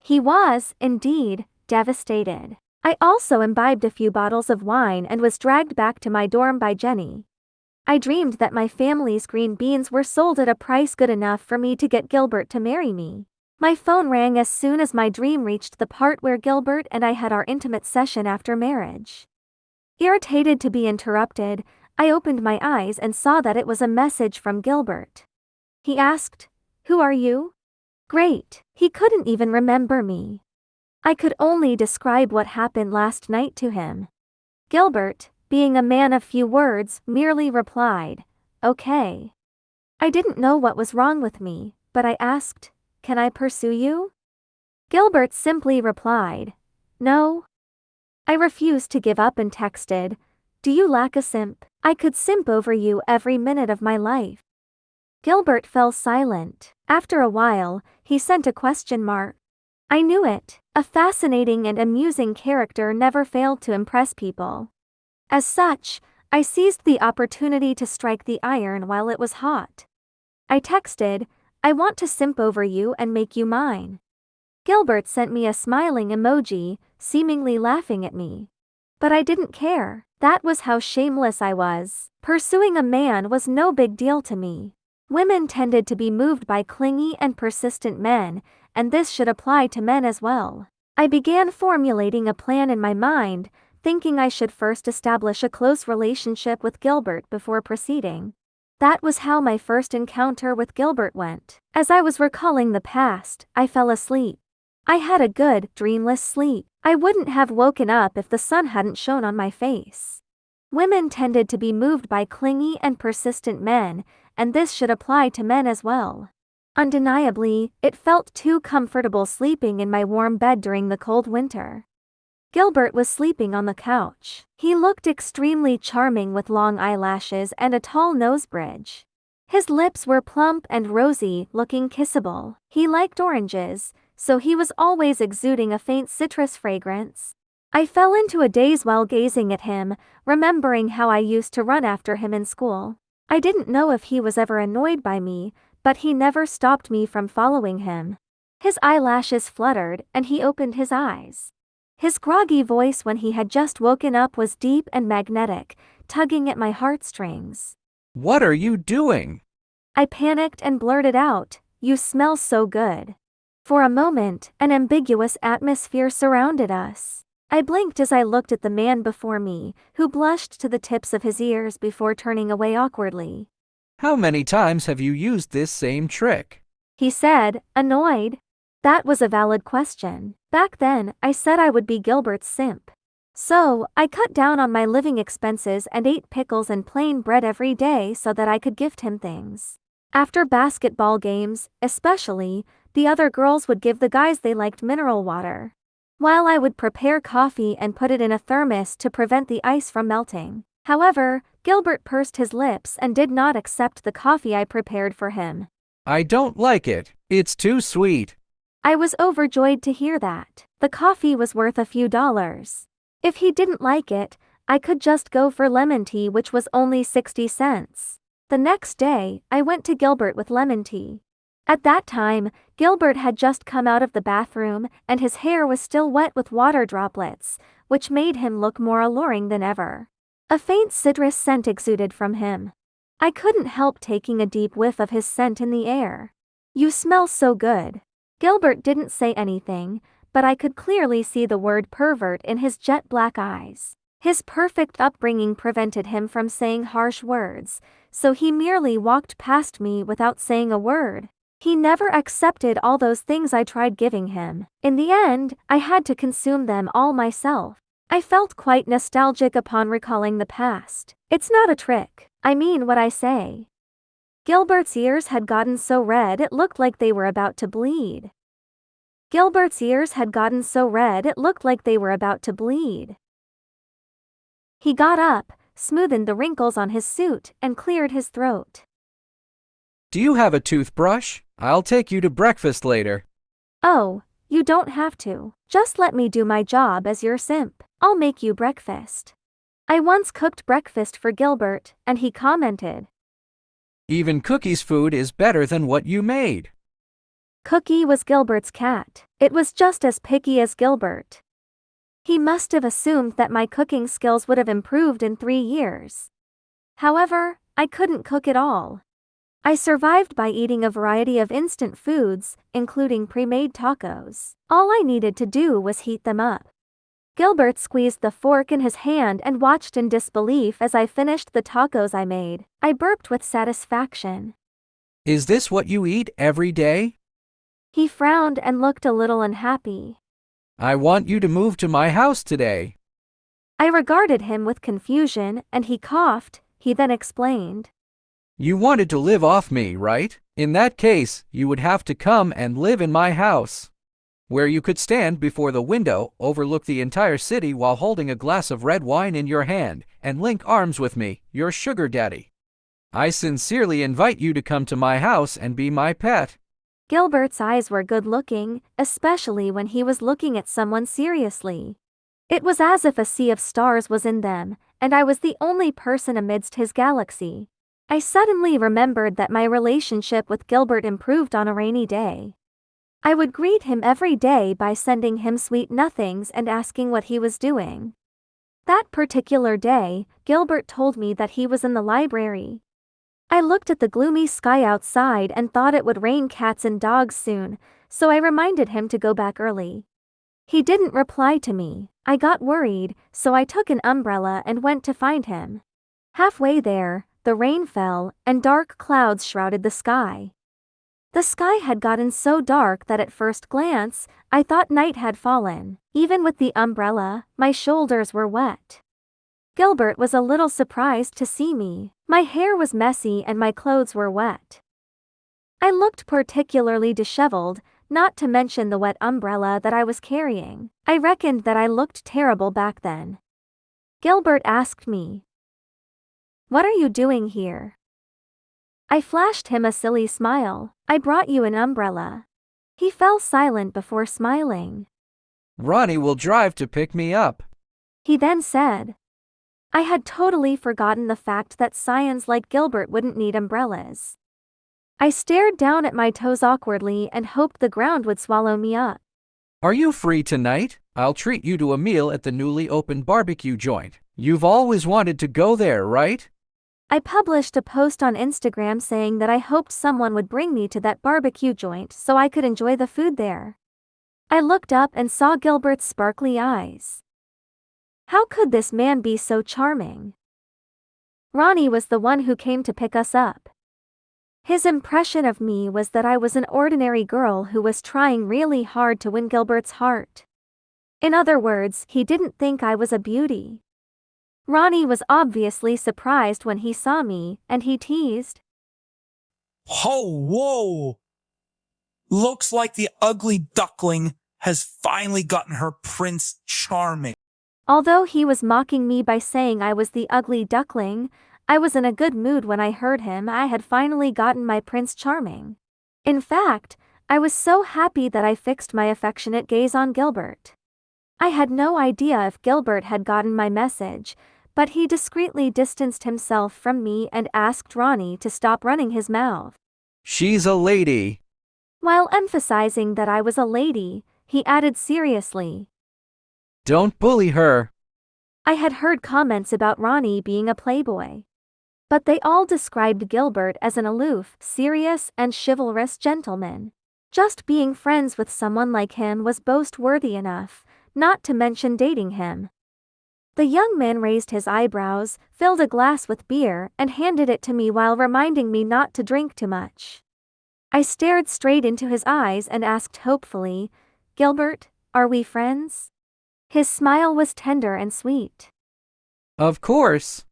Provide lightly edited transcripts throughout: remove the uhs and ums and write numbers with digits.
He was, indeed, devastated. I also imbibed a few bottles of wine and was dragged back to my dorm by Jenny. I dreamed that my family's green beans were sold at a price good enough for me to get Gilbert to marry me. My phone rang as soon as my dream reached the part where Gilbert and I had our intimate session after marriage. Irritated to be interrupted, I opened my eyes and saw that it was a message from Gilbert. He asked, "Who are you?" Great, he couldn't even remember me. I could only describe what happened last night to him. Gilbert, being a man of few words, merely replied, "Okay." I didn't know what was wrong with me, but I asked, "Can I pursue you?" Gilbert simply replied, "No." I refused to give up and texted, "Do you lack a simp? I could simp over you every minute of my life." Gilbert fell silent. After a while, he sent a question mark. I knew it. A fascinating and amusing character never failed to impress people. As such, I seized the opportunity to strike the iron while it was hot. I texted, "I want to simp over you and make you mine." Gilbert sent me a smiling emoji, seemingly laughing at me. But I didn't care. That was how shameless I was. Pursuing a man was no big deal to me. Women tended to be moved by clingy and persistent men, and this should apply to men as well. I began formulating a plan in my mind, thinking I should first establish a close relationship with Gilbert before proceeding. That was how my first encounter with Gilbert went. As I was recalling the past, I fell asleep. I had a good, dreamless sleep. I wouldn't have woken up if the sun hadn't shone on my face. Women tended to be moved by clingy and persistent men, and this should apply to men as well. Undeniably, it felt too comfortable sleeping in my warm bed during the cold winter. Gilbert was sleeping on the couch. He looked extremely charming with long eyelashes and a tall nose bridge. His lips were plump and rosy, looking kissable. He liked oranges, so he was always exuding a faint citrus fragrance. I fell into a daze while gazing at him, remembering how I used to run after him in school. I didn't know if he was ever annoyed by me, but he never stopped me from following him. His eyelashes fluttered, and he opened his eyes. His groggy voice when he had just woken up was deep and magnetic, tugging at my heartstrings. "What are you doing?" I panicked and blurted out, "You smell so good." For a moment, an ambiguous atmosphere surrounded us. I blinked as I looked at the man before me, who blushed to the tips of his ears before turning away awkwardly. "How many times have you used this same trick?" He said, annoyed. That was a valid question. Back then, I said I would be Gilbert's simp. So, I cut down on my living expenses and ate pickles and plain bread every day so that I could gift him things. After basketball games, especially, the other girls would give the guys they liked mineral water, while I would prepare coffee and put it in a thermos to prevent the ice from melting. However, Gilbert pursed his lips and did not accept the coffee I prepared for him. "I don't like it. It's too sweet." I was overjoyed to hear that. The coffee was worth a few dollars. If he didn't like it, I could just go for lemon tea, which was only 60 cents. The next day, I went to Gilbert with lemon tea. At that time, Gilbert had just come out of the bathroom, and his hair was still wet with water droplets, which made him look more alluring than ever. A faint citrus scent exuded from him. I couldn't help taking a deep whiff of his scent in the air. "You smell so good." Gilbert didn't say anything, but I could clearly see the word pervert in his jet black eyes. His perfect upbringing prevented him from saying harsh words, so he merely walked past me without saying a word. He never accepted all those things I tried giving him. In the end, I had to consume them all myself. I felt quite nostalgic upon recalling the past. It's not a trick. I mean what I say. Gilbert's ears had gotten so red it looked like they were about to bleed. Gilbert's ears had gotten so red it looked like they were about to bleed. He got up, smoothened the wrinkles on his suit, and cleared his throat. "Do you have a toothbrush? I'll take you to breakfast later." "Oh, you don't have to. Just let me do my job as your simp. I'll make you breakfast." I once cooked breakfast for Gilbert, and he commented, "Even Cookie's food is better than what you made." Cookie was Gilbert's cat. It was just as picky as Gilbert. He must have assumed that my cooking skills would have improved in 3 years. However, I couldn't cook at all. I survived by eating a variety of instant foods, including pre-made tacos. All I needed to do was heat them up. Gilbert squeezed the fork in his hand and watched in disbelief as I finished the tacos I made. I burped with satisfaction. Is this what you eat every day? He frowned and looked a little unhappy. I want you to move to my house today. I regarded him with confusion, and he coughed. He then explained. You wanted to live off me, right? In that case, you would have to come and live in my house, where you could stand before the window, overlook the entire city while holding a glass of red wine in your hand, and link arms with me, your sugar daddy. I sincerely invite you to come to my house and be my pet. Gilbert's eyes were good-looking, especially when he was looking at someone seriously. It was as if a sea of stars was in them, and I was the only person amidst his galaxy. I suddenly remembered that my relationship with Gilbert improved on a rainy day. I would greet him every day by sending him sweet nothings and asking what he was doing. That particular day, Gilbert told me that he was in the library. I looked at the gloomy sky outside and thought it would rain cats and dogs soon, so I reminded him to go back early. He didn't reply to me. I got worried, so I took an umbrella and went to find him. Halfway there, the rain fell, and dark clouds shrouded the sky. The sky had gotten so dark that at first glance, I thought night had fallen. Even with the umbrella, my shoulders were wet. Gilbert was a little surprised to see me. My hair was messy and my clothes were wet. I looked particularly disheveled, not to mention the wet umbrella that I was carrying. I reckoned that I looked terrible back then. Gilbert asked me, "What are you doing here?" I flashed him a silly smile. "I brought you an umbrella." He fell silent before smiling. Ronnie will drive to pick me up. He then said. I had totally forgotten the fact that scions like Gilbert wouldn't need umbrellas. I stared down at my toes awkwardly and hoped the ground would swallow me up. Are you free tonight? I'll treat you to a meal at the newly opened barbecue joint. You've always wanted to go there, right? I published a post on Instagram saying that I hoped someone would bring me to that barbecue joint so I could enjoy the food there. I looked up and saw Gilbert's sparkly eyes. How could this man be so charming? Ronnie was the one who came to pick us up. His impression of me was that I was an ordinary girl who was trying really hard to win Gilbert's heart. In other words, he didn't think I was a beauty. Ronnie was obviously surprised when he saw me, and he teased. Oh, whoa! Looks like the ugly duckling has finally gotten her Prince Charming. Although he was mocking me by saying I was the ugly duckling, I was in a good mood when I heard him. I had finally gotten my Prince Charming. In fact, I was so happy that I fixed my affectionate gaze on Gilbert. I had no idea if Gilbert had gotten my message, but he discreetly distanced himself from me and asked Ronnie to stop running his mouth. She's a lady. While emphasizing that I was a lady, he added seriously, Don't bully her. I had heard comments about Ronnie being a playboy, but they all described Gilbert as an aloof, serious, and chivalrous gentleman. Just being friends with someone like him was boast-worthy enough, not to mention dating him. The young man raised his eyebrows, filled a glass with beer, and handed it to me while reminding me not to drink too much. I stared straight into his eyes and asked hopefully, "Gilbert, are we friends?" His smile was tender and sweet. Of course.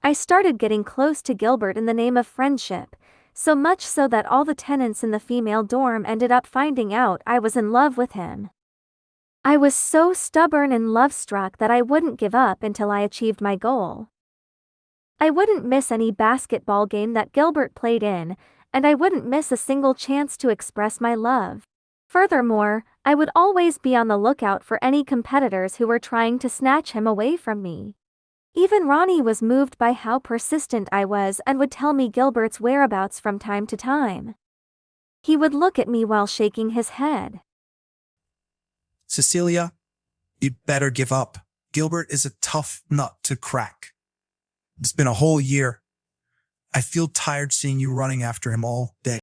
I started getting close to Gilbert in the name of friendship, so much so that all the tenants in the female dorm ended up finding out I was in love with him. I was so stubborn and love-struck that I wouldn't give up until I achieved my goal. I wouldn't miss any basketball game that Gilbert played in, and I wouldn't miss a single chance to express my love. Furthermore, I would always be on the lookout for any competitors who were trying to snatch him away from me. Even Ronnie was moved by how persistent I was and would tell me Gilbert's whereabouts from time to time. He would look at me while shaking his head. Cecilia, you'd better give up. Gilbert is a tough nut to crack. It's been a whole year. I feel tired seeing you running after him all day.